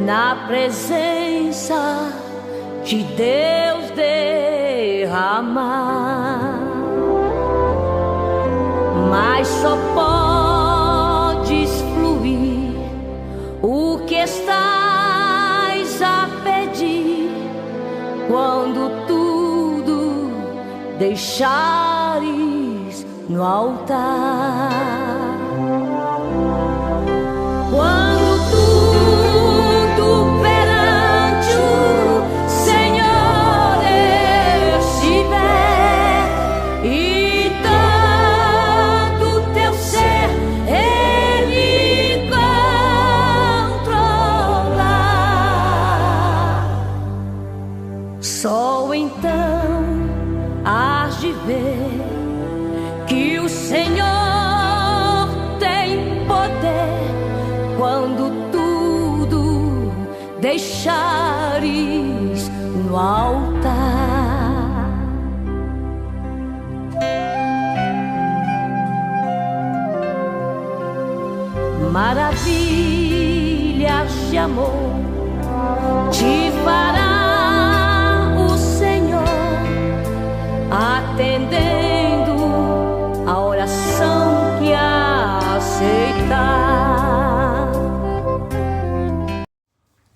na presença de Deus derramar, mas só podes fluir o que estás a pedir quando tudo deixares no altar. Quando tudo perante o Senhor estiver e todo teu ser Ele controlar, só então hás de ver que o Senhor tem poder quando tudo deixares no altar. Maravilhas de amor te fará o Senhor, atendendo a oração que aceitar.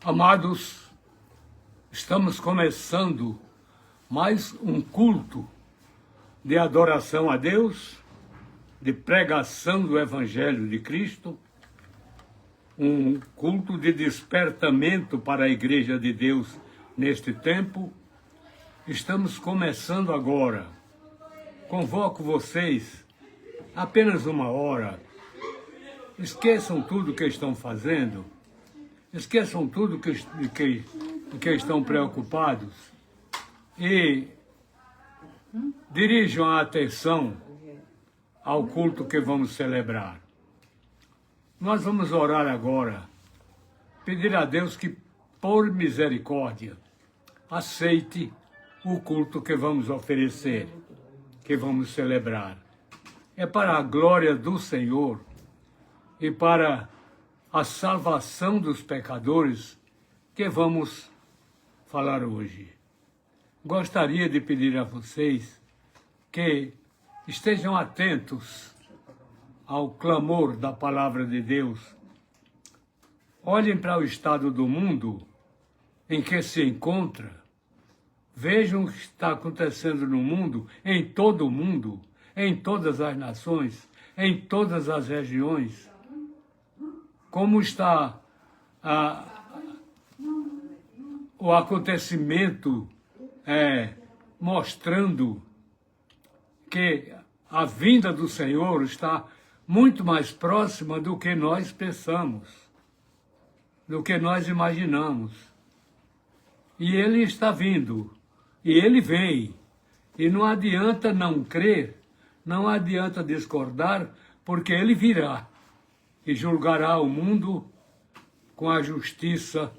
Amados, estamos começando mais um culto de adoração a Deus, de pregação do Evangelho de Cristo, um culto de despertamento para a Igreja de Deus neste tempo. Estamos começando agora. Convoco vocês apenas uma hora. Esqueçam tudo que estão fazendo. Esqueçam tudo que estão preocupados e dirijam a atenção ao culto que vamos celebrar. Nós vamos orar agora, pedir a Deus que, por misericórdia, aceite o culto que vamos oferecer, que vamos celebrar. É para a glória do Senhor e para a salvação dos pecadores que vamos falar hoje. Gostaria de pedir a vocês que estejam atentos ao clamor da palavra de Deus. Olhem para o estado do mundo em que se encontra. Vejam o que está acontecendo no mundo, em todo o mundo, em todas as nações, em todas as regiões. Como está o acontecimento mostrando que a vinda do Senhor está muito mais próxima do que nós pensamos, do que nós imaginamos. E Ele está vindo, e Ele vem. E não adianta não crer, não adianta discordar, porque Ele virá e julgará o mundo com a justiça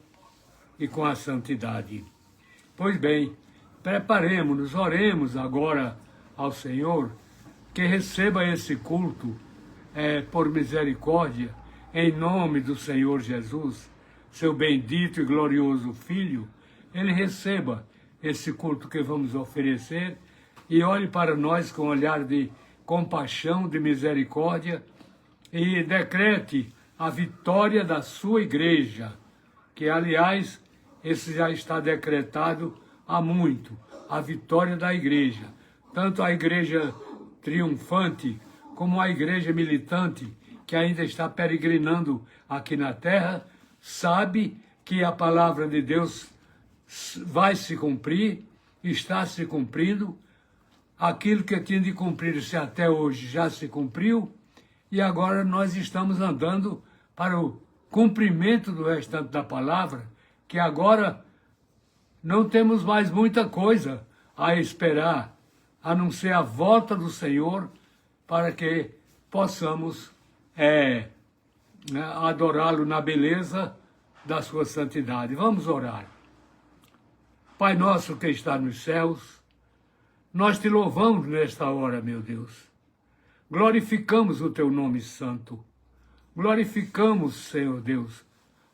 e com a santidade. Pois bem, preparemos-nos, oremos agora ao Senhor, que receba esse culto por misericórdia, em nome do Senhor Jesus, seu bendito e glorioso Filho. Ele receba esse culto que vamos oferecer e olhe para nós com um olhar de compaixão, de misericórdia, e decrete a vitória da sua igreja, que, aliás, esse já está decretado há muito, a vitória da igreja, tanto a igreja triunfante como a igreja militante, que ainda está peregrinando aqui na terra, sabe que a palavra de Deus vai se cumprir, está se cumprindo. Aquilo que tinha de cumprir-se até hoje já se cumpriu, e agora nós estamos andando para o cumprimento do restante da palavra, que agora não temos mais muita coisa a esperar, a não ser a volta do Senhor, para que possamos adorá-lo na beleza da sua santidade. Vamos orar. Pai nosso que está nos céus, nós te louvamos nesta hora, meu Deus. Glorificamos o teu nome santo. Glorificamos, Senhor Deus,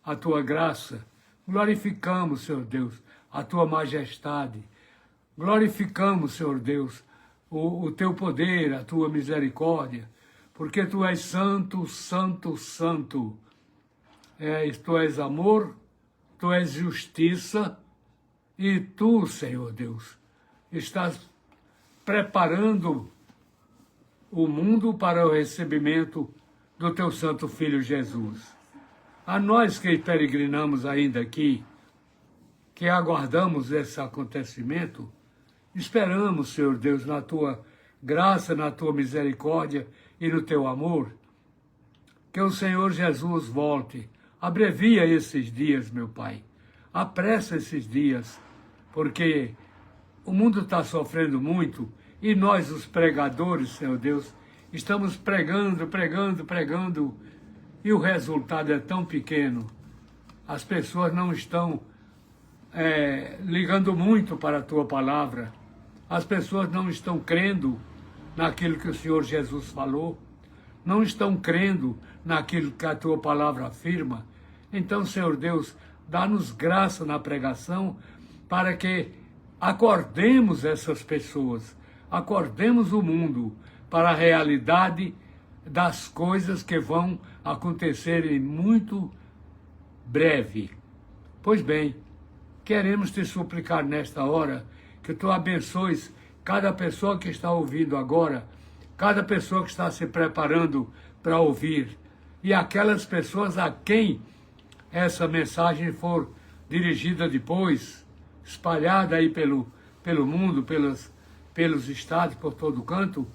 a tua graça, Glorificamos, Senhor Deus, a tua majestade. Glorificamos, Senhor Deus, o teu poder, a tua misericórdia, porque tu és santo, santo, santo. Tu és amor, tu és justiça, e tu, Senhor Deus, estás preparando o mundo para o recebimento do teu santo Filho Jesus. A nós que peregrinamos ainda aqui, que aguardamos esse acontecimento, esperamos, Senhor Deus, na tua graça, na tua misericórdia e no teu amor, que o Senhor Jesus volte. Abrevia esses dias, meu Pai. Apressa esses dias, porque o mundo está sofrendo muito e nós, os pregadores, Senhor Deus, estamos pregando, pregando, pregando, e o resultado é tão pequeno. As pessoas não estão ligando muito para a tua palavra. As pessoas não estão crendo naquilo que o Senhor Jesus falou. Não estão crendo naquilo que a tua palavra afirma. Então, Senhor Deus, dá-nos graça na pregação para que acordemos essas pessoas, acordemos o mundo para a realidade das coisas que vão acontecer em muito breve. Pois bem, queremos te suplicar nesta hora que tu abençoes cada pessoa que está ouvindo agora, cada pessoa que está se preparando para ouvir, e aquelas pessoas a quem essa mensagem for dirigida depois, espalhada aí pelo mundo, pelos estados, por todo canto.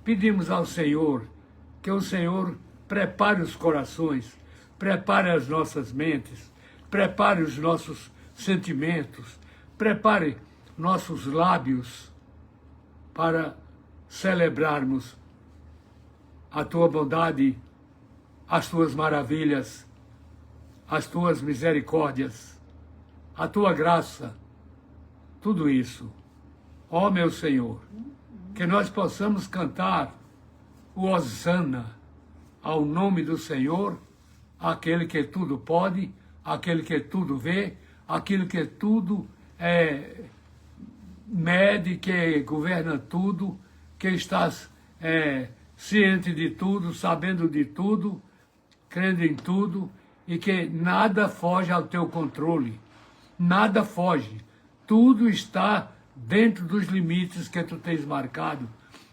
Pedimos ao Senhor que o Senhor prepare os corações, prepare as nossas mentes, prepare os nossos sentimentos, prepare nossos lábios para celebrarmos a tua bondade, as tuas maravilhas, as tuas misericórdias, a tua graça, tudo isso. Ó meu Senhor, que nós possamos cantar o Hosana ao nome do Senhor, aquele que tudo pode, aquele que tudo vê, aquele que tudo mede, que governa tudo, que estás ciente de tudo, sabendo de tudo, crendo em tudo, e que nada foge ao teu controle, nada foge, tudo está dentro dos limites que tu tens marcado.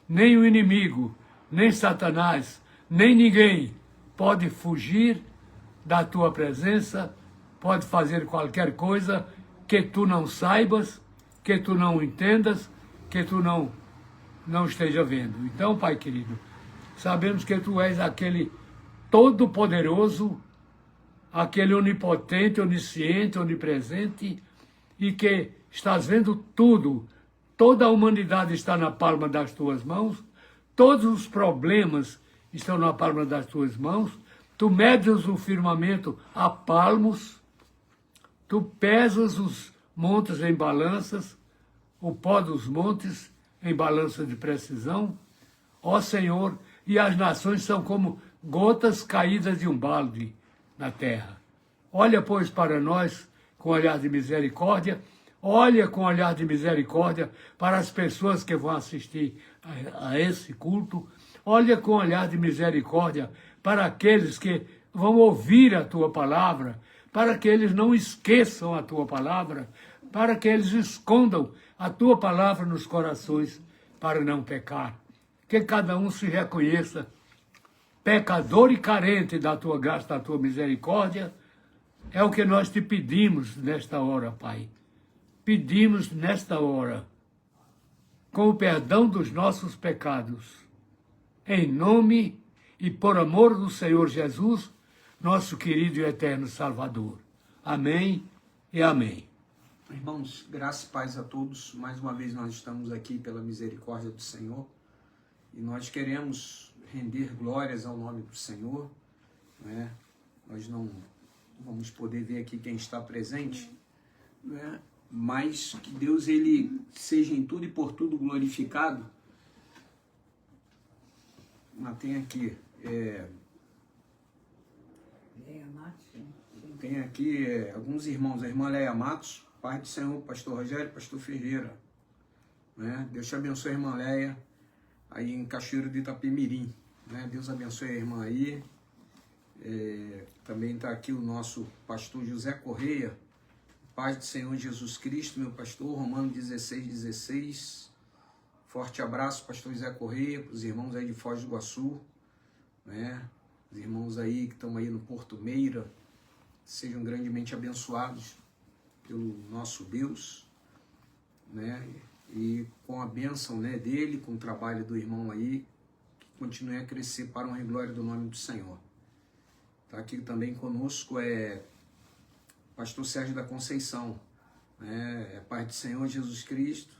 Nem o inimigo, nem Satanás, nem ninguém pode fugir da tua presença, pode fazer qualquer coisa que tu não saibas, que tu não entendas, que tu não esteja vendo. Então, Pai querido, sabemos que tu és aquele todo-poderoso, aquele onipotente, onisciente, onipresente, e que estás vendo tudo. Toda a humanidade está na palma das tuas mãos, todos os problemas estão na palma das tuas mãos, tu medes o firmamento a palmos, tu pesas os montes em balanças, o pó dos montes em balança de precisão, ó Senhor, e as nações são como gotas caídas de um balde na terra. Olha, pois, para nós com olhar de misericórdia, olha com olhar de misericórdia para as pessoas que vão assistir a esse culto, olha com olhar de misericórdia para aqueles que vão ouvir a tua palavra, para que eles não esqueçam a tua palavra, para que eles escondam a tua palavra nos corações para não pecar. Que cada um se reconheça pecador e carente da tua graça, da tua misericórdia. É o que nós te pedimos nesta hora, Pai. Pedimos nesta hora, com o perdão dos nossos pecados, em nome e por amor do Senhor Jesus, nosso querido e eterno Salvador. Amém e amém. Irmãos, graça e paz a todos. Mais uma vez nós estamos aqui pela misericórdia do Senhor e nós queremos render glórias ao nome do Senhor, né? Nós não vamos poder ver aqui quem está presente, né? Mas que Deus ele seja em tudo e por tudo glorificado. Tem aqui Tem aqui alguns irmãos, a irmã Leia Matos, Pai do Senhor, pastor Rogério, pastor Ferreira. Né? Deus te abençoe, irmã Leia, aí em Cachoeiro de Itapemirim. Né? Deus abençoe a irmã aí. Também está aqui o nosso pastor José Correia, Paz do Senhor Jesus Cristo, meu pastor, Romano 16:16. Forte abraço, pastor José Correia, para os irmãos aí de Foz do Iguaçu, né? Os irmãos aí que estão aí no Porto Meira, sejam grandemente abençoados pelo nosso Deus, né? E com a bênção, né, dele, com o trabalho do irmão aí, que continue a crescer para a honra e glória do nome do Senhor. Está aqui também conosco pastor Sérgio da Conceição, né? Pai do Senhor Jesus Cristo,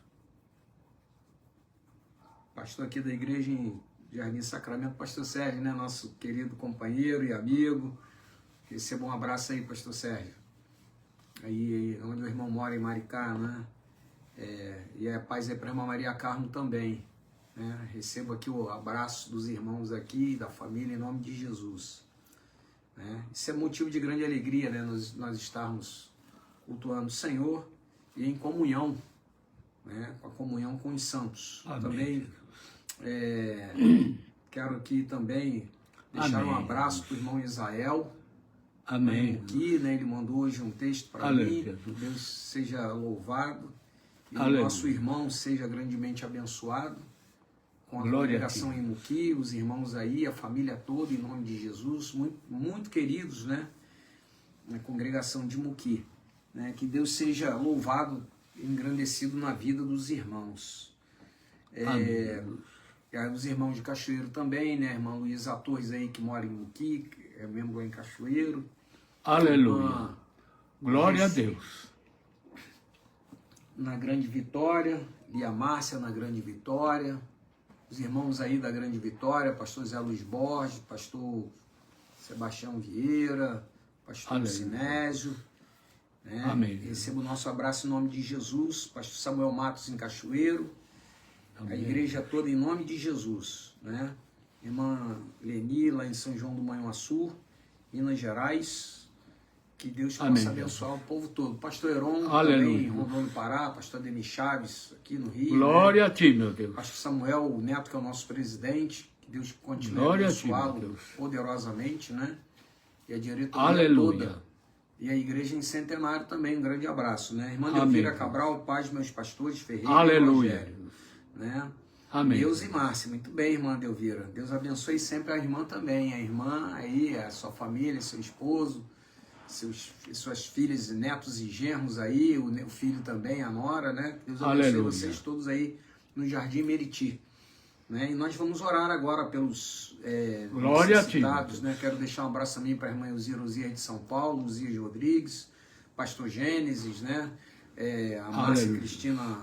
pastor aqui da igreja em Jardim Sacramento, pastor Sérgio, né? Nosso querido companheiro e amigo. Receba um abraço aí, pastor Sérgio. Aí onde o irmão mora, em Maricá, né? E a paz é para a irmã Maria Carmo também, né? Recebo aqui o abraço dos irmãos aqui, da família, em nome de Jesus. Né? Isso é motivo de grande alegria, né? Nós estarmos cultuando o Senhor e em comunhão, né? Com a comunhão com os santos. Amém. Também quero aqui também deixar Amém. um abraço para o irmão Israel. Amém. Aqui, né? Ele mandou hoje um texto para mim. Deus seja louvado e o nosso irmão seja grandemente abençoado. Com a congregação em Muqui, os irmãos aí, a família toda, em nome de Jesus, muito, muito queridos, né? Na congregação de Muqui, né? Que Deus seja louvado e engrandecido na vida dos irmãos. Os irmãos de Cachoeiro também, né? A irmã Luísa Torres aí, que mora em Muqui, é membro em Cachoeiro. Aleluia. Glória a Deus. Na Grande Vitória, Lia Márcia na Grande Vitória. Os irmãos aí da Grande Vitória, pastor Zé Luiz Borges, pastor Sebastião Vieira, pastor Sinésio. Né? Amém. Receba o nosso abraço em nome de Jesus. Pastor Samuel Matos em Cachoeiro. Amém. A igreja toda em nome de Jesus. Né? Irmã Leni, lá em São João do Manhuaçu, Minas Gerais. Que Deus possa abençoar o povo todo. Pastor Heron, também em Rondônia, Pará. Pastor Denis Chaves, aqui no Rio. Glória a ti, meu Deus. Pastor Samuel, o neto, que é o nosso presidente. Que Deus continue a abençoá-lo poderosamente, né? E a diretoria toda. E a igreja em Centenário também. Um grande abraço, né? Irmã Delvira Cabral, paz meus pastores, Ferreira e Rogério. Né? Amém. Deus e Márcia. Muito bem, irmã Delvira. Deus abençoe sempre a irmã também. A irmã aí, a sua família, seu esposo, suas filhas, netos e genros aí, o filho também, a nora, né? Deus abençoe vocês todos aí no Jardim Meriti. Né? E nós vamos orar agora pelos necessitados, né? Quero deixar um abraço também para a irmã Elzira de São Paulo, Luzias Rodrigues, pastor Gênesis, né? A Márcia Cristina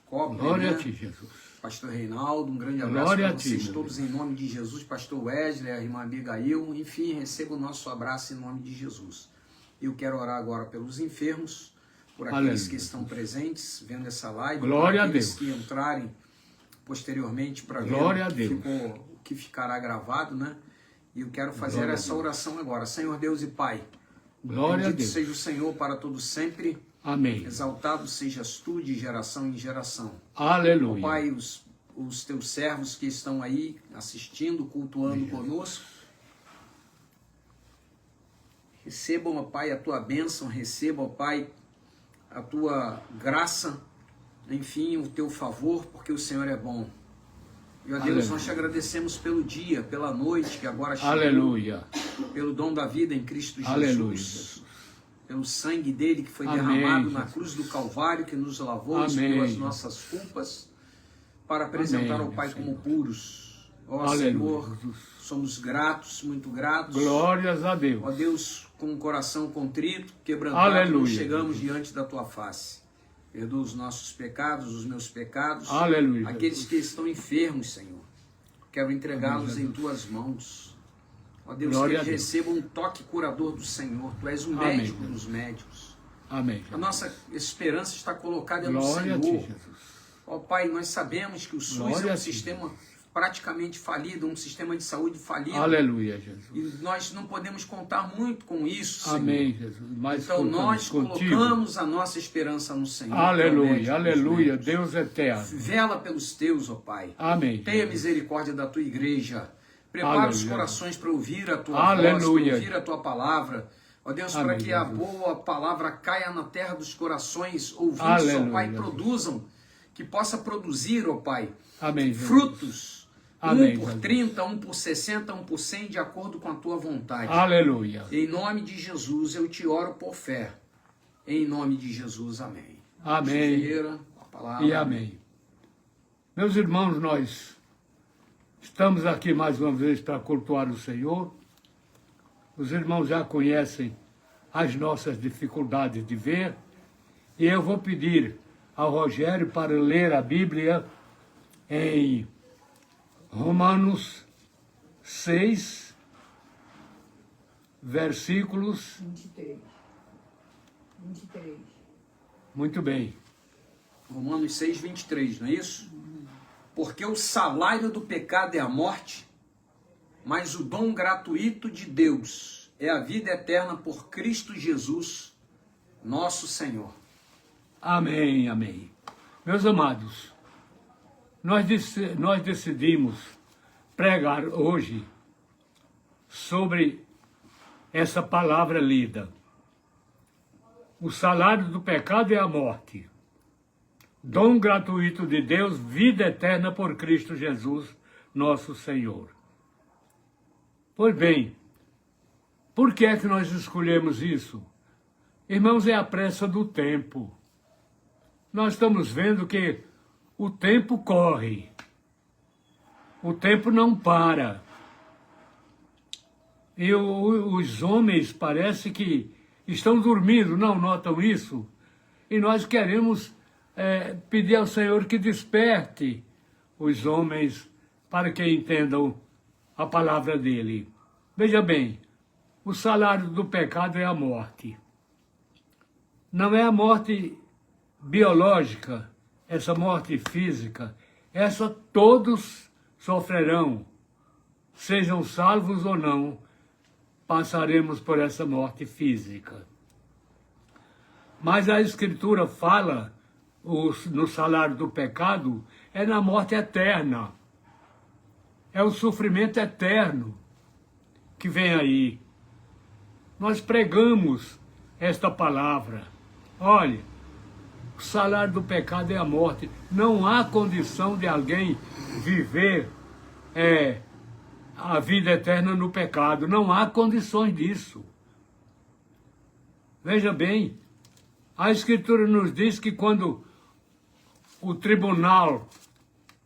Copa, glória né? a ti, Jesus. Pastor Reinaldo, um grande abraço para vocês todos em nome de Jesus. Pastor Wesley, a irmã Abigail, enfim, receba o nosso abraço em nome de Jesus. Eu quero orar agora pelos enfermos, por aqueles que estão presentes, vendo essa live, glória por aqueles a Deus. que entrarem posteriormente para ver o que ficará gravado, né? E eu quero fazer essa oração agora. Senhor Deus e Pai, glória a Deus. Seja o Senhor para todo sempre. Amém. Exaltado sejas tu de geração em geração. Aleluia. Ó Pai, os teus servos que estão aí assistindo, cultuando conosco, recebam, ó Pai, a tua bênção, recebam, ó Pai, a tua graça, enfim, o teu favor, porque o Senhor é bom. E, ó Deus, nós te agradecemos pelo dia, pela noite que agora chegou. Aleluia. Pelo dom da vida em Cristo Jesus. Aleluia, Jesus. Pelo sangue dele que foi derramado na cruz do Calvário, que nos lavou, expiou as nossas culpas, para apresentar ao Pai como puros. Ó Senhor, somos gratos, muito gratos. Glórias a Deus. Ó Deus, com o coração contrito, quebrantado, nós chegamos diante da tua face. Perdoa os nossos pecados, os meus pecados. Aleluia. Aqueles que estão enfermos, Senhor, quero entregá-los em tuas mãos. Ó Deus, glória que eles recebam um toque curador do Senhor. Tu és o médico dos médicos. Amém. A nossa esperança está colocada no glória Senhor. a ti, Jesus. Ó Pai, nós sabemos que o SUS é um sistema praticamente falida, um sistema de saúde falido. Aleluia, Jesus. E nós não podemos contar muito com isso, Senhor. Amém, Jesus. Mas então nós contigo. colocamos a nossa esperança no Senhor. Aleluia, aleluia, Deus eterno. Vela pelos teus, ó Pai. Amém. Tenha misericórdia da tua igreja. Prepara Aleluia. os corações para ouvir a tua Aleluia. voz, para ouvir a tua palavra. Ó Deus, para Amém, que a Jesus. boa palavra caia na terra dos corações, ouvintes, Aleluia, ó Pai, Jesus. produzam, que possa produzir, ó Pai, Amém, Jesus. frutos. Amém, Um por Jesus. 30, um por 60, um por 100, de acordo com a tua vontade. Aleluia. Em nome de Jesus, eu te oro por fé. Em nome de Jesus, amém. Amém. Ferreira, a palavra. E amém. Meus irmãos, nós estamos aqui mais uma vez para cultuar o Senhor. Os irmãos já conhecem as nossas dificuldades de ver. E eu vou pedir ao Rogério para ler a Bíblia em Romanos 6, versículos... 23. Muito bem. Romanos 6, 23, não é isso? Porque o salário do pecado é a morte, mas o dom gratuito de Deus é a vida eterna por Cristo Jesus, nosso Senhor. Amém, amém. Meus amados, nós decidimos pregar hoje sobre essa palavra lida. O salário do pecado é a morte. Dom gratuito de Deus, vida eterna por Cristo Jesus, nosso Senhor. Pois bem, por que é que nós escolhemos isso? Irmãos, é a pressa do tempo. Nós estamos vendo que o tempo corre. O tempo não para. E os homens parece que estão dormindo, não notam isso? E nós queremos pedir ao Senhor que desperte os homens para que entendam a palavra dele. Veja bem, o salário do pecado é a morte. Não é a morte biológica, essa morte física, essa todos sofrerão, sejam salvos ou não, passaremos por essa morte física. Mas a Escritura fala, no salário do pecado, é na morte eterna. É o sofrimento eterno que vem aí. Nós pregamos esta palavra. Olha, o salário do pecado é a morte. Não há condição de alguém viver a vida eterna no pecado. Não há condições disso. Veja bem, a Escritura nos diz que quando o tribunal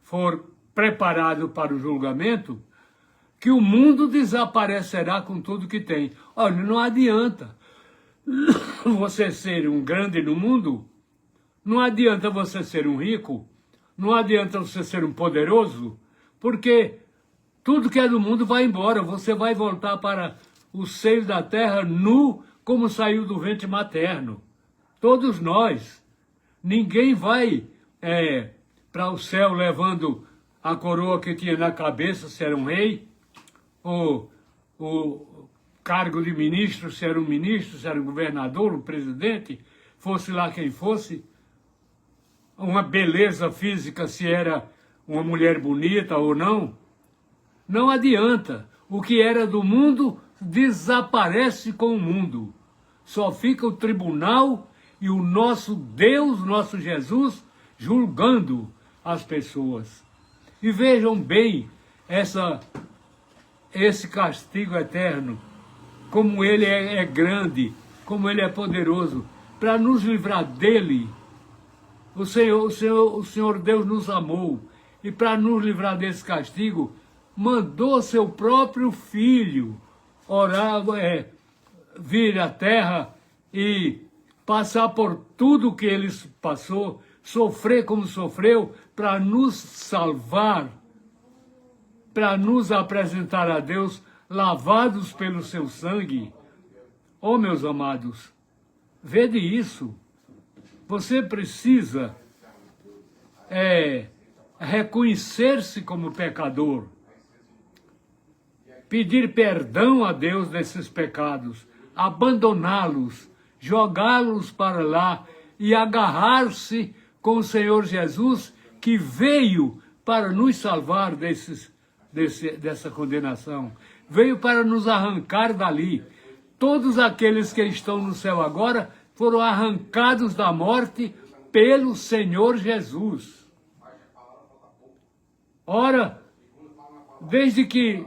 for preparado para o julgamento, que o mundo desaparecerá com tudo que tem. Olha, não adianta você ser um grande no mundo, não adianta você ser um rico, não adianta você ser um poderoso, porque tudo que é do mundo vai embora, você vai voltar para o seio da terra nu, como saiu do ventre materno. Todos nós. Ninguém vai para o céu levando a coroa que tinha na cabeça, se era um rei, ou o cargo de ministro, se era um ministro, se era um governador, um presidente, fosse lá quem fosse, uma beleza física, se era uma mulher bonita ou não. Não adianta. O que era do mundo desaparece com o mundo. Só fica o tribunal e o nosso Deus, nosso Jesus, julgando as pessoas. E vejam bem esse castigo eterno, como ele é grande, como ele é poderoso, para nos livrar dele. O Senhor Deus nos amou, e para nos livrar desse castigo, mandou seu próprio Filho vir à terra e passar por tudo que ele passou, sofrer como sofreu, para nos salvar, para nos apresentar a Deus, lavados pelo seu sangue. Oh, meus amados, vede isso. Você precisa reconhecer-se como pecador, pedir perdão a Deus desses pecados, abandoná-los, jogá-los para lá e agarrar-se com o Senhor Jesus, que veio para nos salvar dessa condenação, veio para nos arrancar dali. Todos aqueles que estão no céu agora foram arrancados da morte pelo Senhor Jesus. Ora, desde que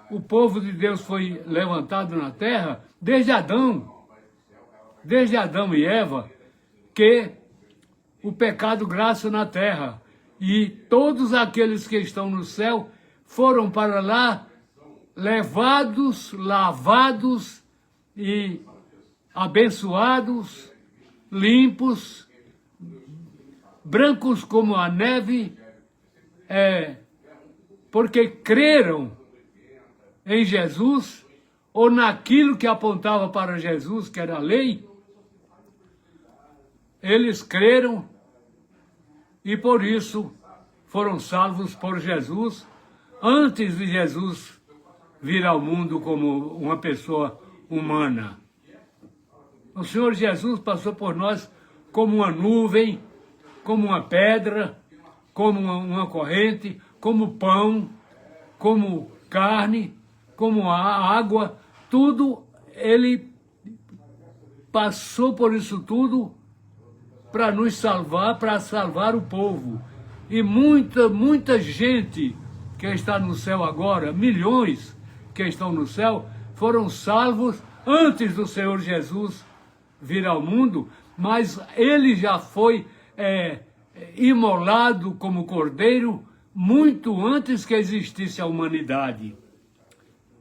o povo de Deus foi levantado na terra, desde Adão e Eva, que o pecado graça na terra, e todos aqueles que estão no céu foram para lá levados, lavados e abençoados, limpos, brancos como a neve, porque creram em Jesus, ou naquilo que apontava para Jesus, que era a lei. Eles creram e por isso foram salvos por Jesus, antes de Jesus vir ao mundo como uma pessoa humana. O Senhor Jesus passou por nós como uma nuvem, como uma pedra, como uma corrente, como pão, como carne, como a água, tudo. Ele passou por isso tudo para nos salvar, para salvar o povo. E muita gente que está no céu agora, milhões que estão no céu, foram salvos antes do Senhor Jesus vir ao mundo, mas ele já foi imolado como cordeiro muito antes que existisse a humanidade.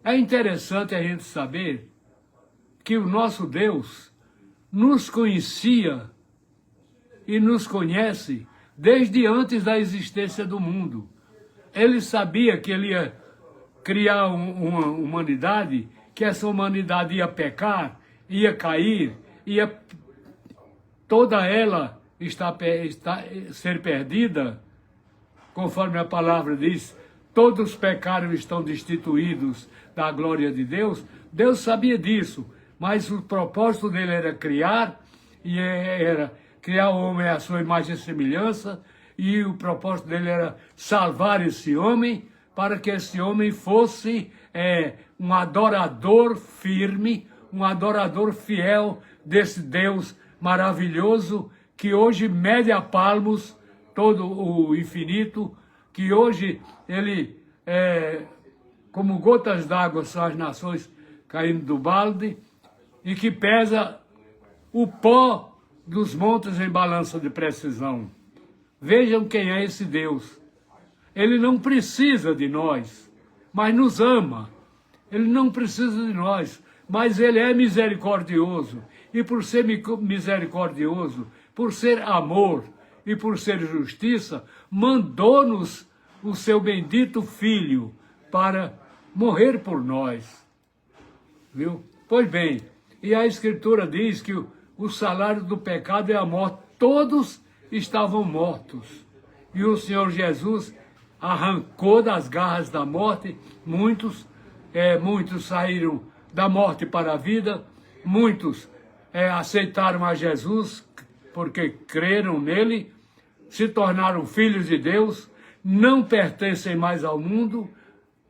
É interessante a gente saber que o nosso Deus nos conhecia e nos conhece desde antes da existência do mundo. Ele sabia que ele ia criar uma humanidade, que essa humanidade ia pecar, ia cair, ia toda ela ser perdida, conforme a palavra diz, todos pecaram e estão destituídos da glória de Deus. Deus sabia disso, mas o propósito dele era criar, e era criar o homem à sua imagem e semelhança, e o propósito dele era salvar esse homem, para que esse homem fosse um adorador firme, um adorador fiel desse Deus maravilhoso, que hoje mede a palmos todo o infinito, que hoje ele, como gotas d'água são as nações caindo do balde, e que pesa o pó dos montes em balança de precisão. Vejam quem é esse Deus. Ele não precisa de nós, mas nos ama. Ele não precisa de nós, mas ele é misericordioso. E por ser misericordioso, por ser amor e por ser justiça, mandou-nos o seu bendito Filho para morrer por nós. Viu? Pois bem, e a Escritura diz que o salário do pecado é a morte. Todos estavam mortos. E o Senhor Jesus arrancou das garras da morte. Muitos saíram da morte para a vida. Muitos aceitaram a Jesus porque creram nele, se tornaram filhos de Deus, não pertencem mais ao mundo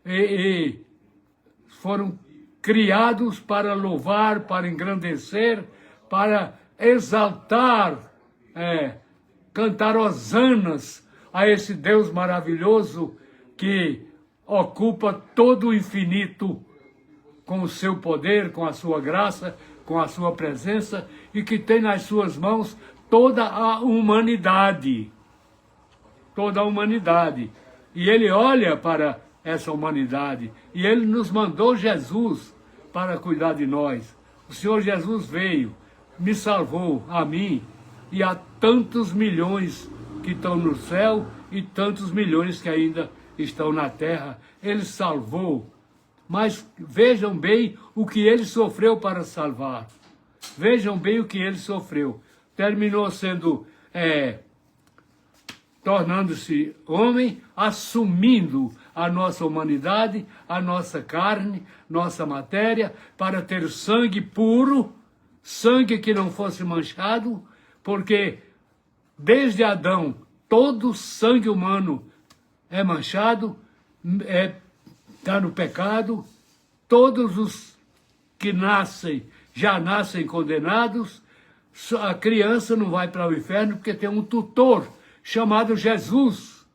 e foram criados para louvar, para engrandecer, para exaltar, cantar hosanas a esse Deus maravilhoso que ocupa todo o infinito com o seu poder, com a sua graça, com a sua presença, e que tem nas suas mãos toda a humanidade. Toda a humanidade. E ele olha para essa humanidade, e ele nos mandou Jesus para cuidar de nós. O Senhor Jesus veio, me salvou, a mim, e a tantos milhões que estão no céu e tantos milhões que ainda estão na terra. Ele salvou. Mas vejam bem o que ele sofreu para salvar. Vejam bem o que ele sofreu. Terminou sendo tornando-se homem, assumindo a nossa humanidade, a nossa carne, nossa matéria, para ter sangue puro, sangue que não fosse manchado, porque desde Adão todo sangue humano é manchado, está no pecado, todos os que nascem já nascem condenados, a criança não vai para o inferno porque tem um tutor chamado Jesus.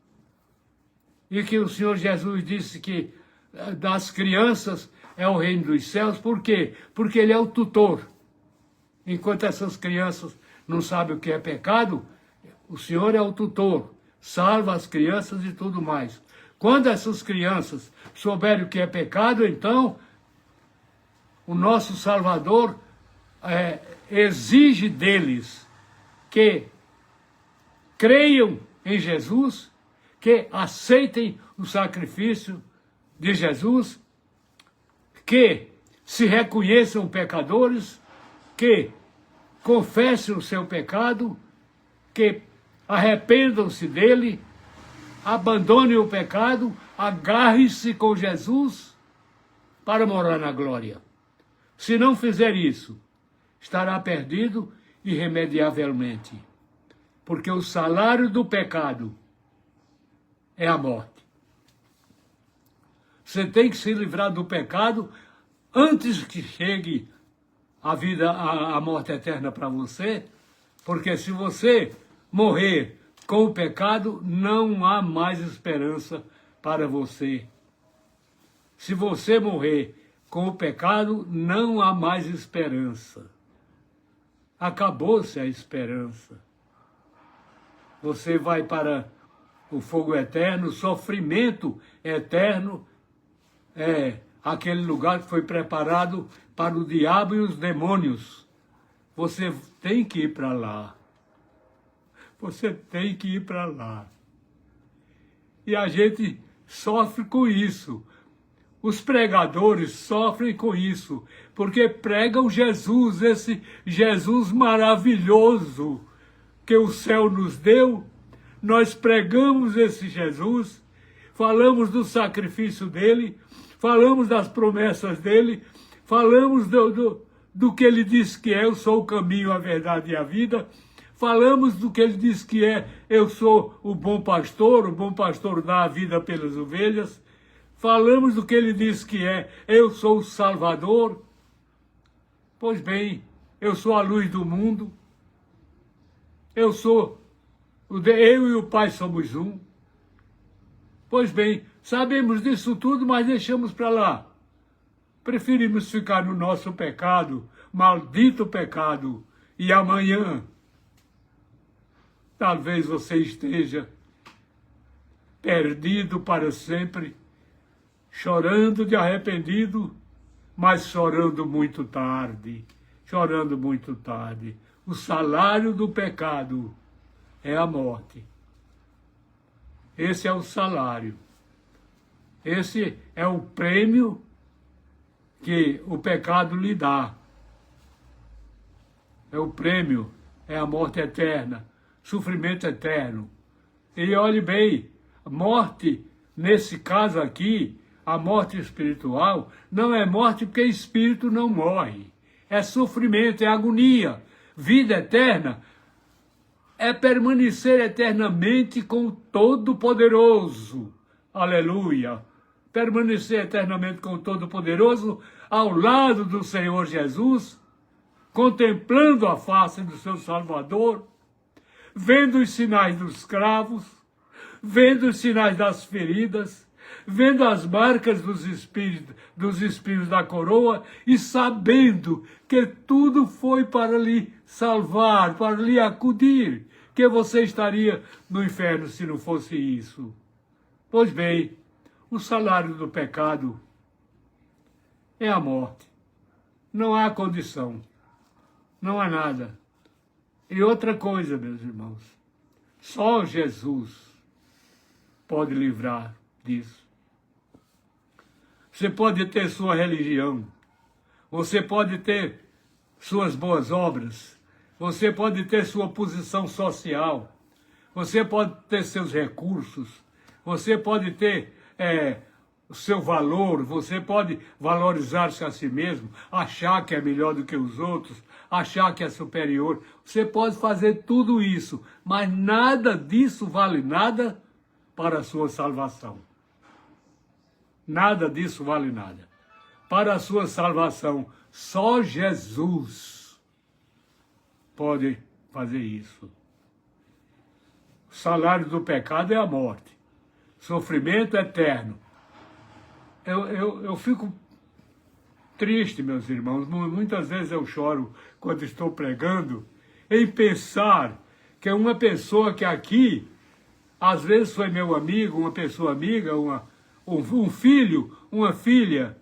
E que o Senhor Jesus disse que das crianças é o reino dos céus. Por quê? Porque ele é o tutor. Enquanto essas crianças não sabem o que é pecado, o Senhor é o tutor, salva as crianças e tudo mais. Quando essas crianças souberem o que é pecado, então o nosso Salvador exige deles que creiam em Jesus, que aceitem o sacrifício de Jesus, que se reconheçam pecadores, que confessem o seu pecado, que arrependam-se dele, abandonem o pecado, agarre-se com Jesus para morar na glória. Se não fizer isso, estará perdido irremediavelmente, porque o salário do pecado é a morte. Você tem que se livrar do pecado antes que chegue a vida, a morte eterna para você, porque se você morrer com o pecado, não há mais esperança para você. Se você morrer com o pecado, não há mais esperança. Acabou-se a esperança. Você vai para o fogo eterno, o sofrimento eterno, aquele lugar que foi preparado para o diabo e os demônios. Você tem que ir para lá. Você tem que ir para lá. E a gente sofre com isso. Os pregadores sofrem com isso, porque pregam Jesus, esse Jesus maravilhoso que o céu nos deu. Nós pregamos esse Jesus, falamos do sacrifício dele, falamos das promessas dele, falamos do que ele diz que é: eu sou o caminho, a verdade e a vida. Falamos do que ele diz que é: eu sou o bom pastor dá a vida pelas ovelhas. Falamos do que ele diz que é: eu sou o Salvador. Pois bem, eu sou a luz do mundo. Eu e o Pai somos um. Pois bem, sabemos disso tudo, mas deixamos para lá. Preferimos ficar no nosso pecado, maldito pecado, e amanhã talvez você esteja perdido para sempre, chorando de arrependido, mas chorando muito tarde, O salário do pecado é a morte. Esse é o salário. Esse é o prêmio que o pecado lhe dá. O prêmio é a morte eterna, sofrimento eterno. E olhe bem, a morte, nesse caso aqui, a morte espiritual, não é morte porque espírito não morre. É sofrimento, é agonia. Vida eterna é permanecer eternamente com o Todo-Poderoso. Aleluia! Permanecer eternamente com o Todo-Poderoso ao lado do Senhor Jesus, contemplando a face do seu Salvador, vendo os sinais dos cravos, vendo os sinais das feridas, vendo as marcas dos espinhos da coroa e sabendo que tudo foi para lhe salvar, para lhe acudir, que você estaria no inferno se não fosse isso. Pois bem, o salário do pecado é a morte. Não há condição, não há nada. E outra coisa, meus irmãos, só Jesus pode livrar disso. Você pode ter sua religião, você pode ter suas boas obras, você pode ter sua posição social, você pode ter seus recursos, você pode ter o seu valor, você pode valorizar-se a si mesmo, achar que é melhor do que os outros, achar que é superior. Você pode fazer tudo isso, mas nada disso vale nada para a sua salvação. Nada disso vale nada. Para a sua salvação, só Jesus pode fazer isso. O salário do pecado é a morte. Sofrimento eterno. Eu fico triste, meus irmãos. Muitas vezes eu choro quando estou pregando em pensar que é uma pessoa que aqui, às vezes foi meu amigo, uma pessoa amiga, um filho, uma filha.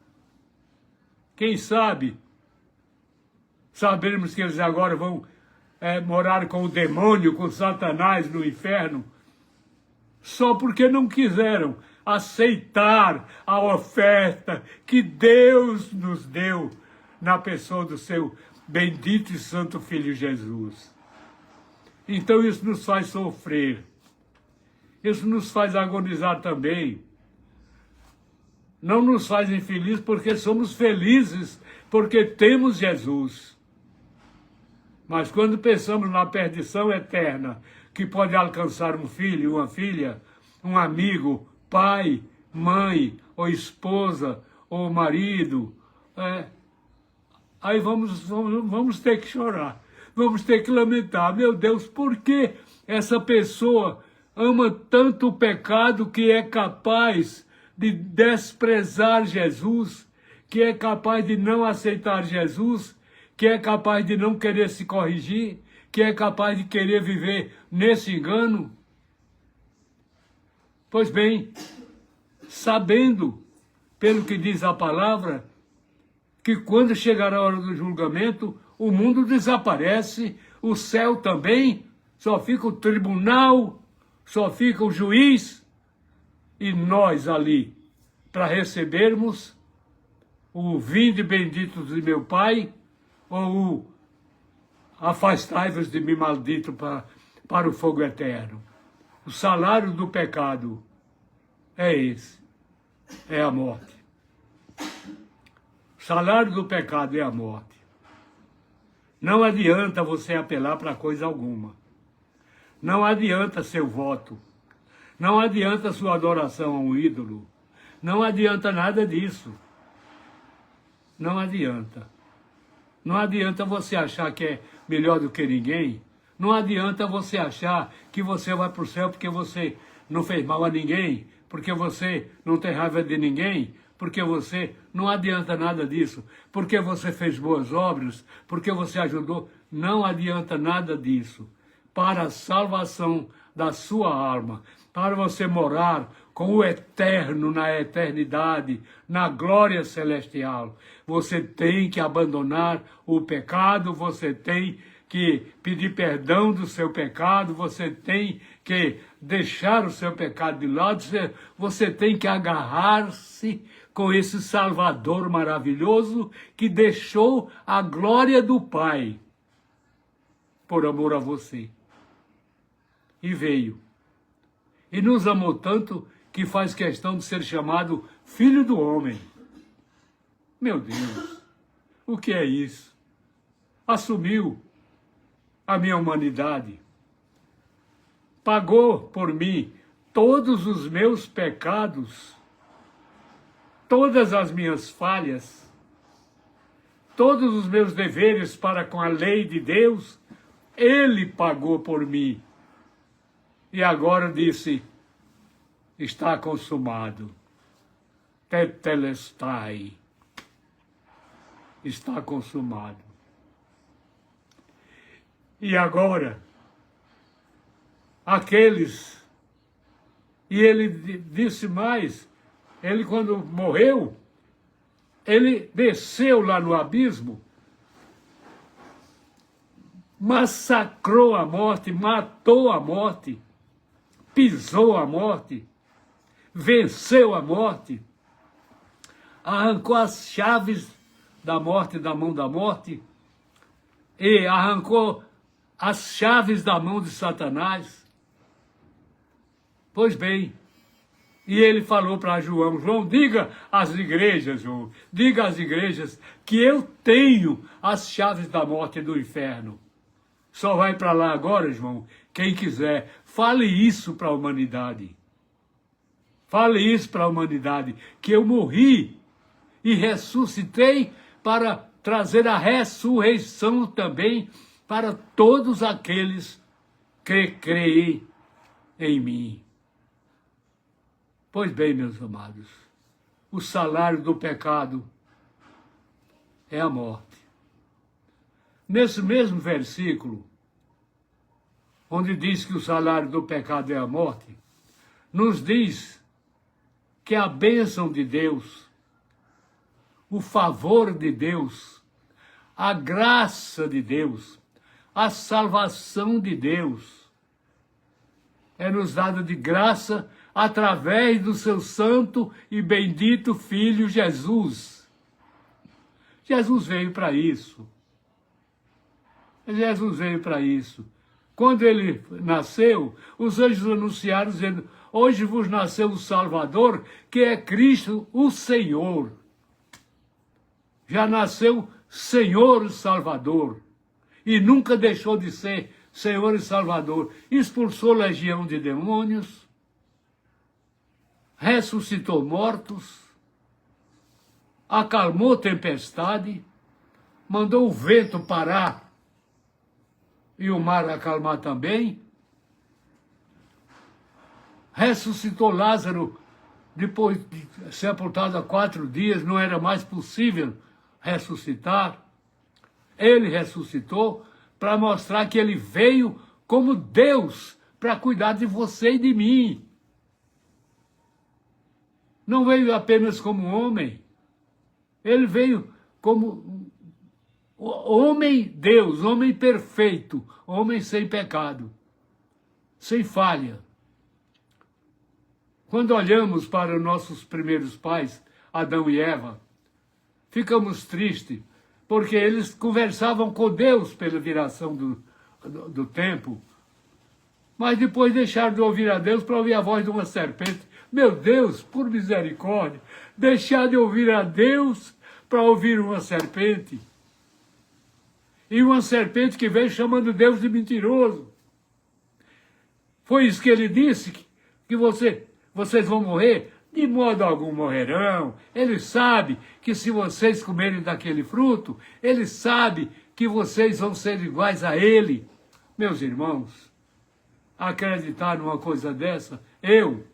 Quem sabe, sabermos que eles agora vão morar com o demônio, com Satanás no inferno, só porque não quiseram aceitar a oferta que Deus nos deu na pessoa do seu bendito e santo Filho Jesus. Então isso nos faz sofrer, isso nos faz agonizar também. Não nos faz infelizes porque somos felizes, porque temos Jesus. Mas quando pensamos na perdição eterna, que pode alcançar um filho, uma filha, um amigo, pai, mãe, ou esposa, ou marido, aí vamos ter que chorar, vamos ter que lamentar. Meu Deus, por que essa pessoa ama tanto o pecado que é capaz de desprezar Jesus, que é capaz de não aceitar Jesus, que é capaz de não querer se corrigir, que é capaz de querer viver nesse engano? Pois bem, sabendo, pelo que diz a palavra, que quando chegar a hora do julgamento, o mundo desaparece, o céu também, só fica o tribunal, só fica o juiz, e nós ali, para recebermos o vinde bendito de meu Pai, ou o afastai-vos de mim, maldito, para o fogo eterno. O salário do pecado é esse, é a morte. O salário do pecado é a morte. Não adianta você apelar para coisa alguma. Não adianta seu voto. Não adianta sua adoração a um ídolo. Não adianta nada disso. Não adianta. Não adianta você achar que é melhor do que ninguém. Não adianta você achar que você vai para o céu porque você não fez mal a ninguém, porque você não tem raiva de ninguém, porque você... Não adianta nada disso. Porque você fez boas obras, porque você ajudou. Não adianta nada disso. Para a salvação da sua alma, para você morar com o eterno na eternidade, na glória celestial, você tem que abandonar o pecado, você tem que pedir perdão do seu pecado, você tem que deixar o seu pecado de lado, você tem que agarrar-se com esse Salvador maravilhoso que deixou a glória do Pai por amor a você. E veio. E nos amou tanto que faz questão de ser chamado Filho do Homem. Meu Deus, o que é isso? Assumiu a minha humanidade. Pagou por mim todos os meus pecados, todas as minhas falhas, todos os meus deveres para com a lei de Deus, Ele pagou por mim. E agora disse, está consumado. Tetelestai. Está consumado. E agora, aqueles... E ele disse mais, ele quando morreu, ele desceu lá no abismo, massacrou a morte, matou a morte, pisou a morte, venceu a morte, arrancou as chaves da morte da mão da morte e arrancou as chaves da mão de Satanás Pois bem, e ele falou para João, João, diga às igrejas, João, diga às igrejas que eu tenho as chaves da morte e do inferno. Só vai para lá agora, João, quem quiser. Fale isso para a humanidade. Fale isso para a humanidade, que eu morri e ressuscitei para trazer a ressurreição também para todos aqueles que creem em mim. Pois bem, meus amados, o salário do pecado é a morte. Nesse mesmo versículo, onde diz que o salário do pecado é a morte, nos diz que a bênção de Deus, o favor de Deus, a graça de Deus, a salvação de Deus é nos dada de graça através do seu santo e bendito Filho Jesus. Jesus veio para isso. Jesus veio para isso. Quando ele nasceu, os anjos anunciaram dizendo, hoje vos nasceu o Salvador, que é Cristo o Senhor. Já nasceu Senhor Salvador. E nunca deixou de ser Senhor e Salvador. Expulsou legião de demônios, ressuscitou mortos, acalmou tempestade, mandou o vento parar e o mar acalmar também, ressuscitou Lázaro depois de sepultado há 4 dias, não era mais possível ressuscitar. Ele ressuscitou para mostrar que ele veio como Deus para cuidar de você e de mim. Não veio apenas como homem, ele veio como homem Deus, homem perfeito, homem sem pecado, sem falha. Quando olhamos para nossos primeiros pais, Adão e Eva, ficamos tristes, porque eles conversavam com Deus pela viração do tempo, mas depois deixaram de ouvir a Deus para ouvir a voz de uma serpente. Meu Deus, por misericórdia, deixar de ouvir a Deus para ouvir uma serpente. E uma serpente que veio chamando Deus de mentiroso. Foi isso que ele disse, que vocês vão morrer? De modo algum morrerão. Ele sabe que se vocês comerem daquele fruto, ele sabe que vocês vão ser iguais a ele. Meus irmãos, acreditar numa coisa dessa, eu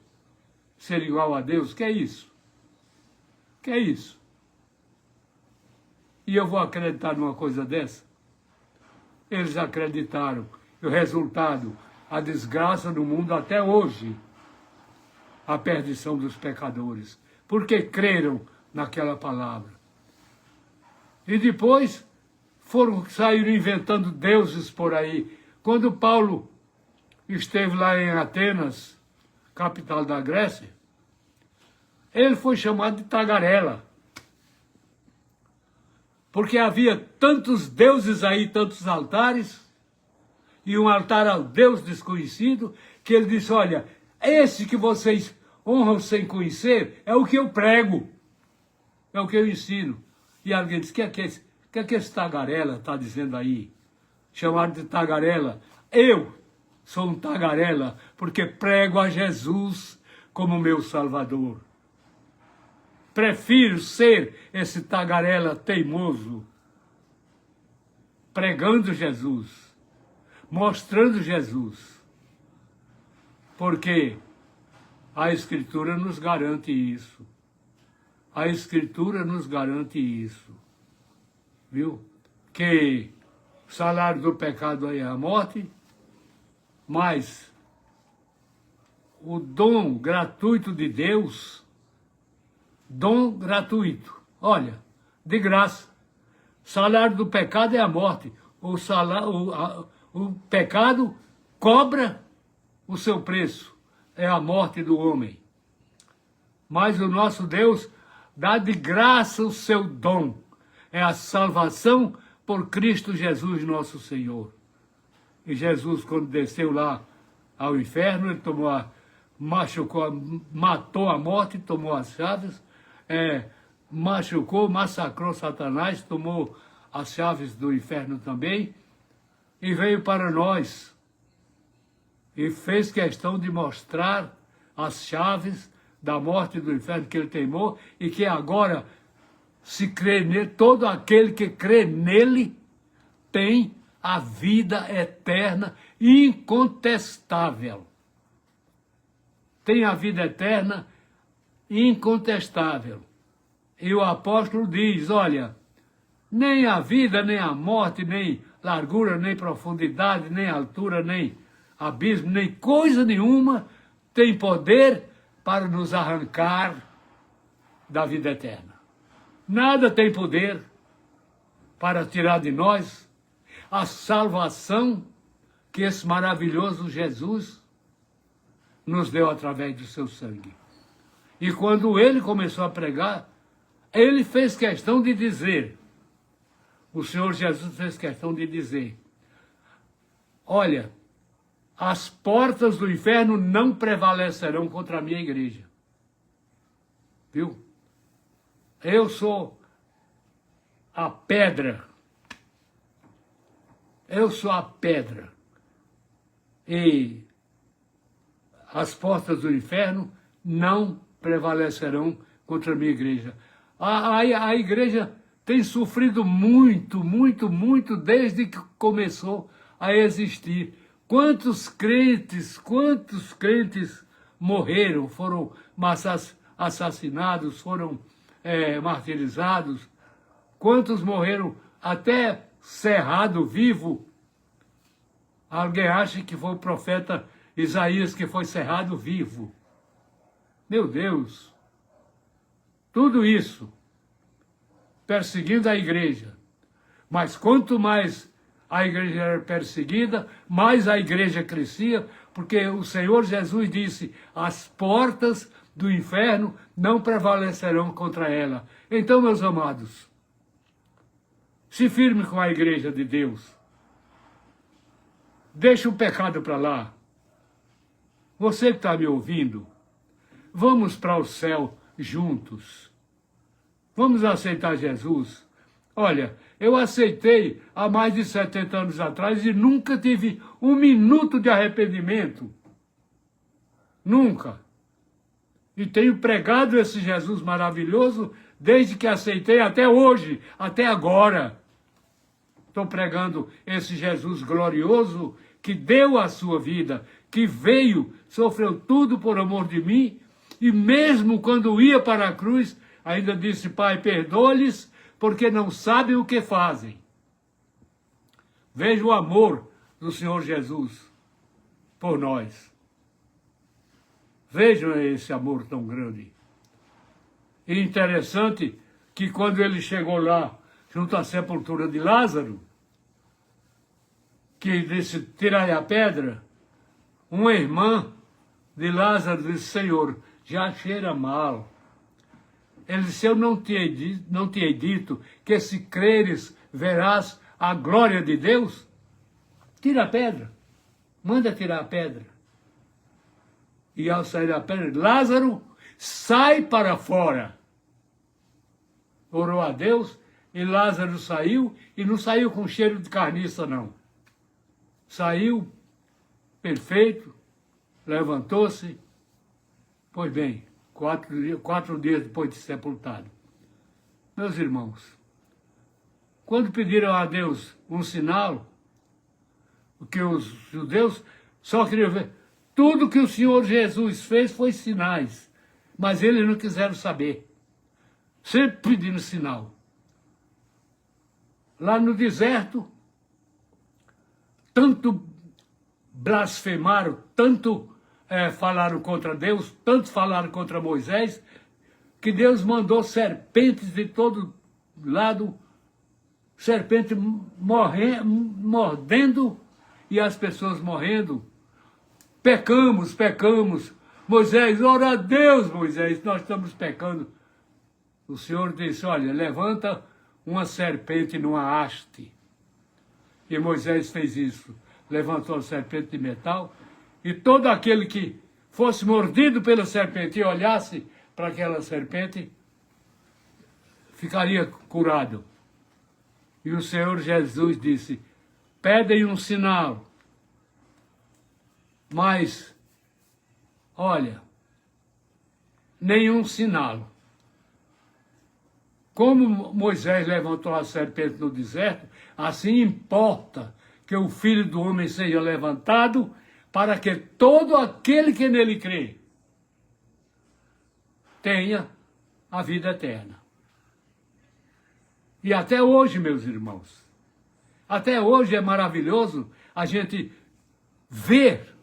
ser igual a Deus, que é isso? Que é isso? E eu vou acreditar numa coisa dessa? Eles acreditaram. E o resultado, a desgraça do mundo até hoje, a perdição dos pecadores, porque creram naquela palavra. E depois saíram inventando deuses por aí. Quando Paulo esteve lá em Atenas, capital da Grécia, ele foi chamado de tagarela. Porque havia tantos deuses aí, tantos altares, e um altar ao Deus desconhecido, que ele disse, olha, esse que vocês honram sem conhecer é o que eu prego, é o que eu ensino. E alguém disse, o que é que esse tagarela está dizendo aí? Chamaram de tagarela. Eu sou um tagarela, porque prego a Jesus como meu Salvador. Prefiro ser esse tagarela teimoso, pregando Jesus, mostrando Jesus, porque a Escritura nos garante isso. A Escritura nos garante isso, viu? Que o salário do pecado é a morte, mas o dom gratuito de Deus, dom gratuito, olha, de graça. Salário do pecado é a morte. O pecado cobra o seu preço, é a morte do homem. Mas o nosso Deus dá de graça o seu dom, é a salvação por Cristo Jesus nosso Senhor. E Jesus, quando desceu lá ao inferno, ele tomou machucou, matou a morte, tomou as chaves, machucou, massacrou Satanás, tomou as chaves do inferno também, e veio para nós, e fez questão de mostrar as chaves da morte e do inferno que ele teimou, e que agora, se crê nele, todo aquele que crê nele, tem a vida eterna incontestável. Tem a vida eterna incontestável. E o apóstolo diz, olha, nem a vida, nem a morte, nem largura, nem profundidade, nem altura, nem abismo, nem coisa nenhuma tem poder para nos arrancar da vida eterna. Nada tem poder para tirar de nós a salvação que esse maravilhoso Jesus nos deu através do seu sangue. E quando ele começou a pregar, ele fez questão de dizer, o Senhor Jesus fez questão de dizer, olha, as portas do inferno não prevalecerão contra a minha igreja. Viu? Eu sou a pedra. Eu sou a pedra. E as portas do inferno não prevalecerão contra a minha igreja. A igreja tem sofrido muito, muito, muito desde que começou a existir. Quantos crentes morreram, foram assassinados, foram martirizados. Quantos morreram até cerrado vivo. Alguém acha que foi o profeta Isaías que foi cerrado vivo. Meu Deus! Tudo isso perseguindo a igreja. Mas quanto mais a igreja era perseguida, mais a igreja crescia, porque o Senhor Jesus disse, as portas do inferno não prevalecerão contra ela. Então, meus amados, se firme com a igreja de Deus. Deixa o pecado para lá. Você que está me ouvindo, vamos para o céu juntos. Vamos aceitar Jesus. Olha, eu aceitei há mais de 70 anos atrás e nunca tive um minuto de arrependimento. Nunca. E tenho pregado esse Jesus maravilhoso desde que aceitei até hoje, até agora. Estou pregando esse Jesus glorioso que deu a sua vida, que veio, sofreu tudo por amor de mim, e mesmo quando ia para a cruz, ainda disse, Pai, perdoa-lhes, porque não sabem o que fazem. Veja o amor do Senhor Jesus por nós. Vejam esse amor tão grande. E interessante que quando ele chegou lá, junto à sepultura de Lázaro, que disse, tirai a pedra, uma irmã de Lázaro disse, Senhor, já cheira mal. Ele disse, eu não te hei dito que se creres, verás a glória de Deus? Tira a pedra. Manda tirar a pedra. E ao sair da pedra, Lázaro, sai para fora. Orou a Deus, e Lázaro saiu, e não saiu com cheiro de carniça, não. Saiu perfeito, levantou-se. Pois bem, 4 dias depois de sepultado. Meus irmãos, quando pediram a Deus um sinal, porque os judeus só queriam ver, tudo que o Senhor Jesus fez foi sinais, mas eles não quiseram saber. Sempre pedindo sinal. Lá no deserto, tanto blasfemaram, tanto falaram contra Deus, tanto falaram contra Moisés, que Deus mandou serpentes de todo lado, serpente mordendo e as pessoas morrendo. Pecamos. Moisés, ora a Deus, Moisés, nós estamos pecando. O Senhor disse, olha, levanta uma serpente numa haste. E Moisés fez isso. Levantou a serpente de metal, e todo aquele que fosse mordido pela serpente e olhasse para aquela serpente, ficaria curado. E o Senhor Jesus disse, pedem um sinal. Mas, olha, nenhum sinal. Como Moisés levantou a serpente no deserto, assim importa que o Filho do Homem seja levantado para que todo aquele que nele crê tenha a vida eterna. E até hoje, meus irmãos, até hoje é maravilhoso a gente ver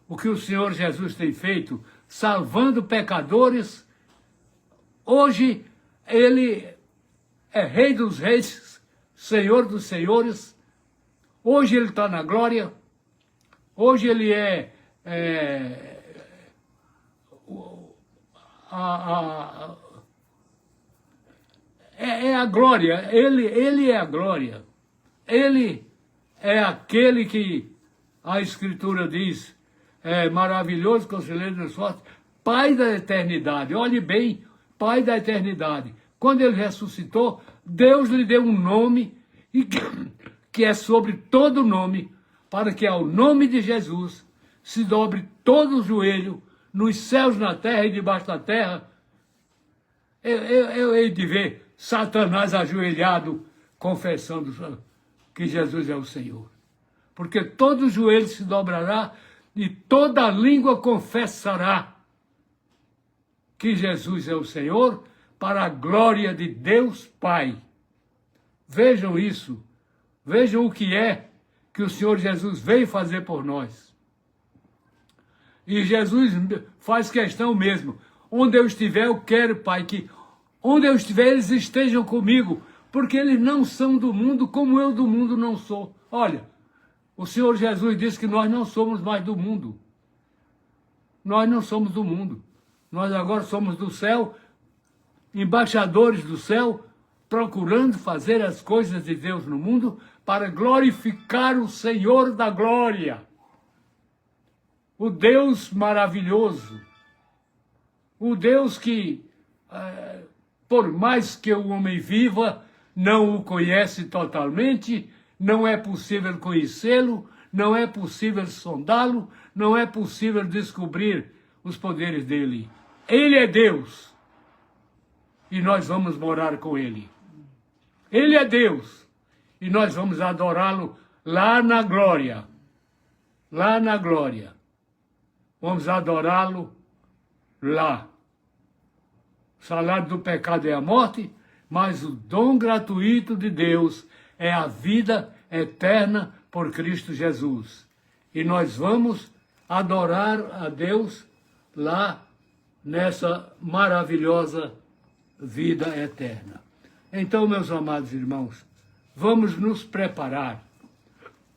o que o Senhor Jesus tem feito, salvando pecadores. Hoje Ele é Rei dos Reis, Senhor dos Senhores. Hoje Ele está na glória. Hoje Ele é a glória. Ele é a glória. Ele é aquele que a Escritura diz, é maravilhoso, conselheiro dos fortes, Pai da eternidade. Olhe bem, Pai da eternidade. Quando Ele ressuscitou, Deus lhe deu um nome que é sobre todo nome, para que ao nome de Jesus se dobre todo o joelho, nos céus, na terra e debaixo da terra. Eu hei de ver Satanás ajoelhado, confessando que Jesus é o Senhor. Porque todo joelho se dobrará e toda língua confessará que Jesus é o Senhor, para a glória de Deus Pai. Vejam isso. Vejam o que é que o Senhor Jesus veio fazer por nós. E Jesus faz questão mesmo. Onde eu estiver, eu quero, Pai, que onde eu estiver, eles estejam comigo, porque eles não são do mundo, como eu do mundo não sou. Olha, o Senhor Jesus disse que nós não somos mais do mundo. Nós não somos do mundo. Nós agora somos do céu, embaixadores do céu, procurando fazer as coisas de Deus no mundo para glorificar o Senhor da glória. O Deus maravilhoso. O Deus que, por mais que o homem viva, não o conhece totalmente, não é possível conhecê-lo, não é possível sondá-lo, não é possível descobrir os poderes dele. Ele é Deus e nós vamos morar com Ele. Ele é Deus e nós vamos adorá-lo lá na glória. Lá na glória. Vamos adorá-lo lá. O salário do pecado é a morte, mas o dom gratuito de Deus é a vida eterna por Cristo Jesus. E nós vamos adorar a Deus lá nessa maravilhosa vida eterna. Então, meus amados irmãos, vamos nos preparar.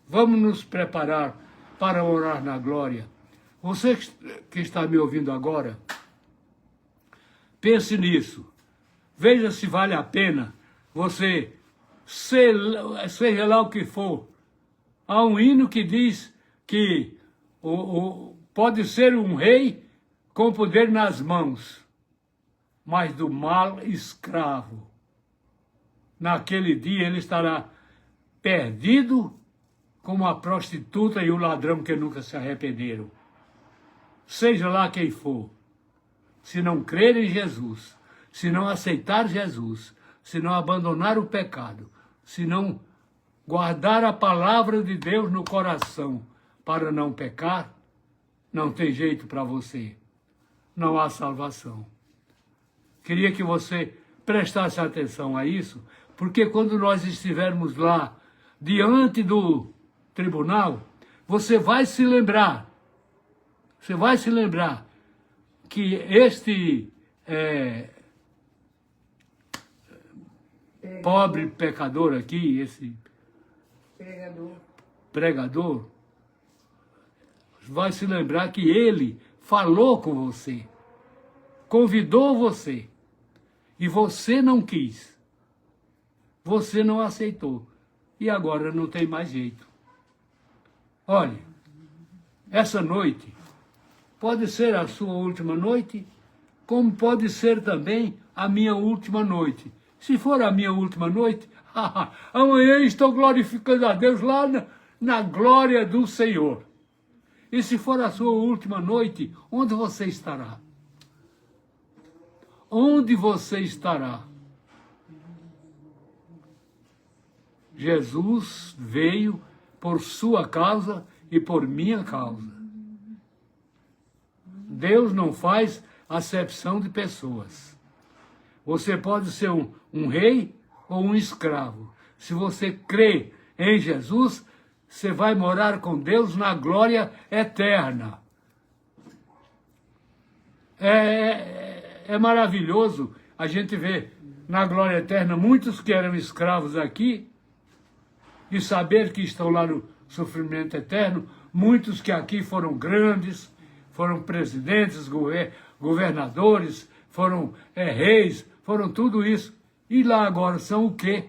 Vamos nos preparar para orar na glória. Você que está me ouvindo agora, pense nisso. Veja se vale a pena você, seja lá o que for. Há um hino que diz que pode ser um rei com poder nas mãos, mas do mal escravo. Naquele dia ele estará perdido como a prostituta e o ladrão que nunca se arrependeram. Seja lá quem for, se não crer em Jesus, se não aceitar Jesus, se não abandonar o pecado, se não guardar a palavra de Deus no coração para não pecar, não tem jeito para você. Não há salvação. Queria que você prestasse atenção a isso, porque quando nós estivermos lá, diante do tribunal, você vai se lembrar que este pobre pecador aqui, esse pregador, vai se lembrar que ele falou com você, convidou você, e você não quis, você não aceitou, e agora não tem mais jeito. Olha, essa noite, pode ser a sua última noite, como pode ser também a minha última noite. Se for a minha última noite, amanhã estou glorificando a Deus lá na glória do Senhor. E se for a sua última noite, onde você estará? Onde você estará? Jesus veio por sua causa e por minha causa. Deus não faz acepção de pessoas. Você pode ser um rei ou um escravo. Se você crê em Jesus, você vai morar com Deus na glória eterna. É maravilhoso a gente ver na glória eterna muitos que eram escravos aqui e saber que estão lá no sofrimento eterno, muitos que aqui foram grandes, foram presidentes, governadores, foram reis, foram tudo isso. E lá agora são o quê?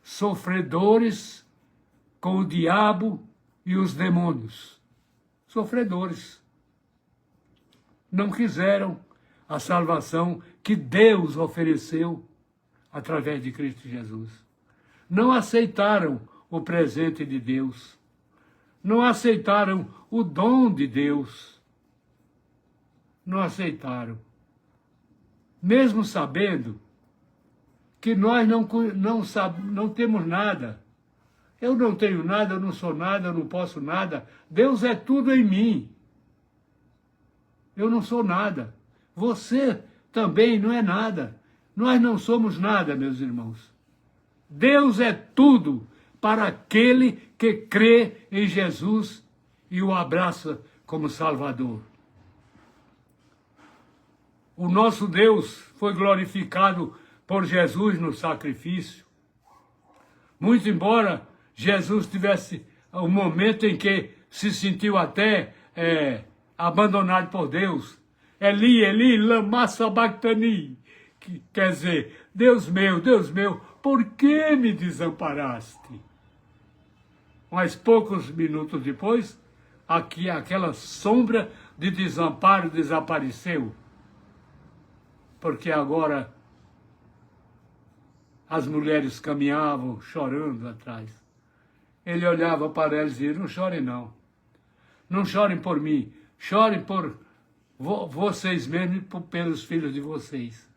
Sofredores com o diabo e os demônios. Sofredores. Não quiseram a salvação que Deus ofereceu através de Cristo Jesus. Não aceitaram o presente de Deus. Não aceitaram o dom de Deus. Não aceitaram. Mesmo sabendo que nós não temos nada. Eu não tenho nada, eu não sou nada, eu não posso nada. Deus é tudo em mim. Eu não sou nada. Você também não é nada. Nós não somos nada, meus irmãos. Deus é tudo para aquele que crê em Jesus e o abraça como Salvador. O nosso Deus foi glorificado por Jesus no sacrifício. Muito embora Jesus tivesse um momento em que se sentiu até abandonado por Deus. Eli, Eli, lama sabachthani. Que quer dizer, Deus meu, por que me desamparaste? Mas poucos minutos depois, aquela sombra de desamparo desapareceu. Porque agora as mulheres caminhavam chorando atrás. Ele olhava para elas e dizia, não chorem não. Não chorem por mim, chorem por vocês mesmos e pelos filhos de vocês.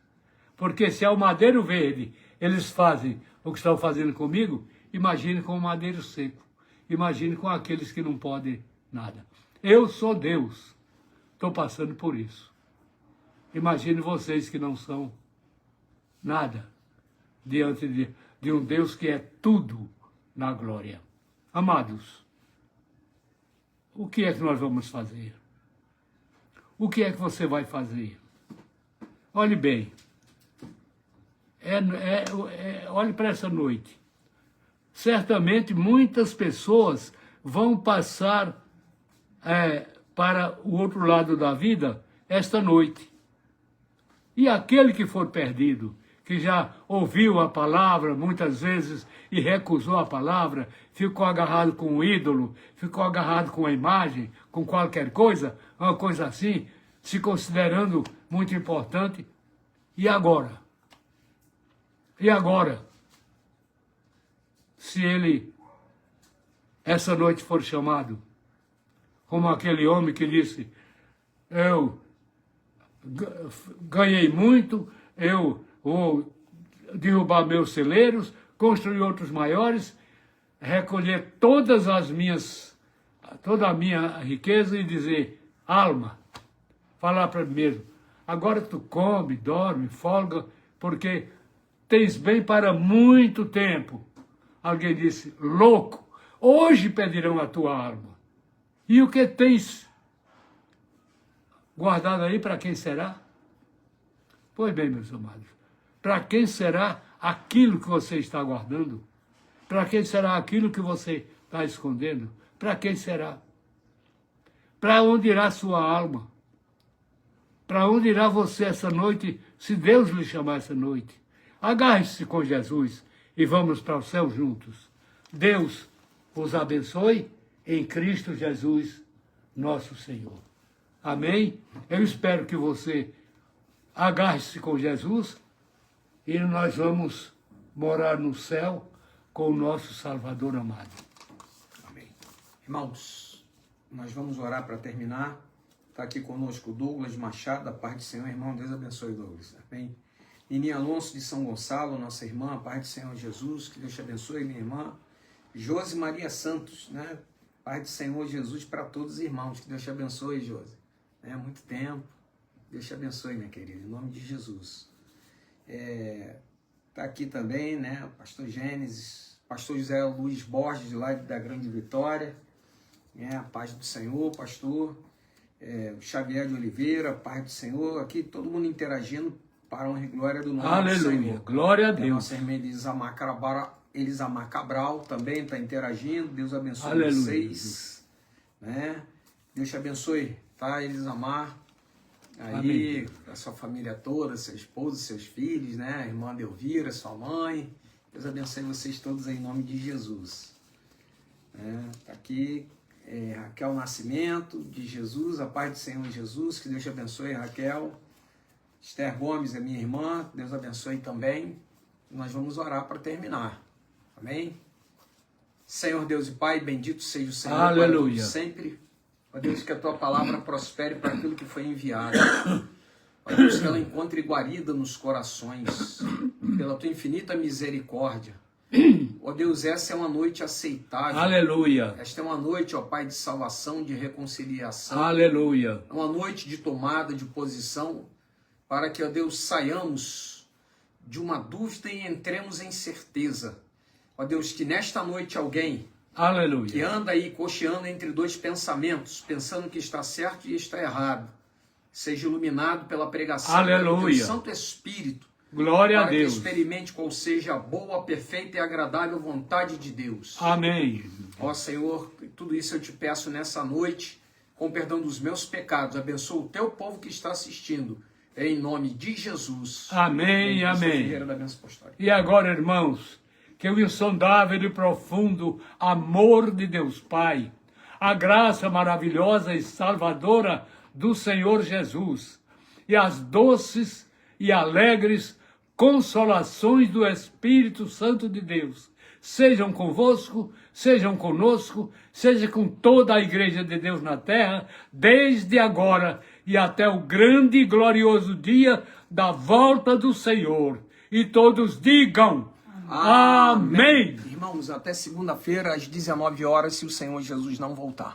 Porque se ao madeiro verde eles fazem o que estão fazendo comigo, imagine com o madeiro seco. Imagine com aqueles que não podem nada. Eu sou Deus, estou passando por isso. Imagine vocês que não são nada diante de um Deus que é tudo na glória. Amados, o que é que nós vamos fazer? O que é que você vai fazer? Olhe bem, olhe para essa noite. Certamente muitas pessoas vão passar para o outro lado da vida esta noite. E aquele que for perdido, que já ouviu a palavra muitas vezes e recusou a palavra, ficou agarrado com o ídolo, ficou agarrado com a imagem, com qualquer coisa, uma coisa assim, se considerando muito importante. E agora? E agora? Se ele, essa noite, for chamado, como aquele homem que disse, eu ganhei muito, eu vou derrubar meus celeiros, construir outros maiores, recolher toda a minha riqueza e dizer, alma, falar para mim mesmo, agora tu come, dorme, folga, porque tens bem para muito tempo. Alguém disse, louco, hoje pedirão a tua alma. E o que tens guardado aí, para quem será? Pois bem, meus amados, para quem será aquilo que você está guardando? Para quem será aquilo que você está escondendo? Para quem será? Para onde irá sua alma? Para onde irá você essa noite, se Deus lhe chamar essa noite? Agarre-se com Jesus e vamos para o céu juntos. Deus os abençoe em Cristo Jesus. nosso Senhor. Amém? Eu espero que você agarre-se com Jesus e nós vamos morar no céu com o nosso Salvador amado. Amém. Irmãos, nós vamos orar para terminar. Está aqui conosco o Douglas Machado, da paz do Senhor. Irmão, Deus abençoe, Douglas. Amém. Nininha Alonso de São Gonçalo, nossa irmã, a paz do Senhor Jesus, que Deus te abençoe, minha irmã. Josi Maria Santos, né? Paz do Senhor Jesus para todos os irmãos, que Deus te abençoe, Josi. É muito tempo. Deus te abençoe, minha querida, em nome de Jesus. Está aqui também, né? Pastor Gênesis, Pastor José Luiz Borges, lá da Grande Vitória. A paz do Senhor, pastor. Xavier de Oliveira, paz do Senhor. Aqui todo mundo interagindo para a honra e glória do nome do Senhor. Aleluia, glória a Deus. Nossa irmã Elisamar Cabral também está interagindo. Deus abençoe Aleluia, vocês. Né? Deus te abençoe, tá, Elisamar? Aí, amém. A sua família toda, seu esposo, seus filhos, né? A irmã Delvira, sua mãe. Deus abençoe vocês todos aí, em nome de Jesus. Tá aqui Raquel Nascimento, de Jesus, a paz do Senhor Jesus. Que Deus te abençoe, Raquel. Esther Gomes é minha irmã, Deus abençoe também. Nós vamos orar para terminar. Amém? Senhor Deus e Pai, bendito seja o Senhor. Aleluia. Sempre. Ó Deus, que a tua palavra prospere para aquilo que foi enviado. Ó Deus, que ela encontre guarida nos corações, pela tua infinita misericórdia. Ó Deus, essa é uma noite aceitável. Aleluia. Esta é uma noite, ó Pai, de salvação, de reconciliação. Aleluia. É uma noite de tomada de posição, para que, ó Deus, saiamos de uma dúvida e entremos em certeza. Ó Deus, que nesta noite alguém, aleluia, que anda aí cocheando entre dois pensamentos, pensando que está certo e está errado, seja iluminado pela pregação, aleluia, do Santo Espírito. Glória a Deus. Para que experimente qual seja a boa, perfeita e agradável vontade de Deus. Amém. Ó Senhor, tudo isso eu te peço nessa noite, com perdão dos meus pecados. Abençoa o teu povo que está assistindo. Em nome de Jesus. Amém, amém. E agora, irmãos, que o insondável e profundo amor de Deus Pai, a graça maravilhosa e salvadora do Senhor Jesus e as doces e alegres consolações do Espírito Santo de Deus sejam convosco, sejam conosco, seja com toda a Igreja de Deus na terra, desde agora e até o grande e glorioso dia da volta do Senhor. E todos digam amém. Irmãos, até segunda-feira às 19 horas, se o Senhor Jesus não voltar.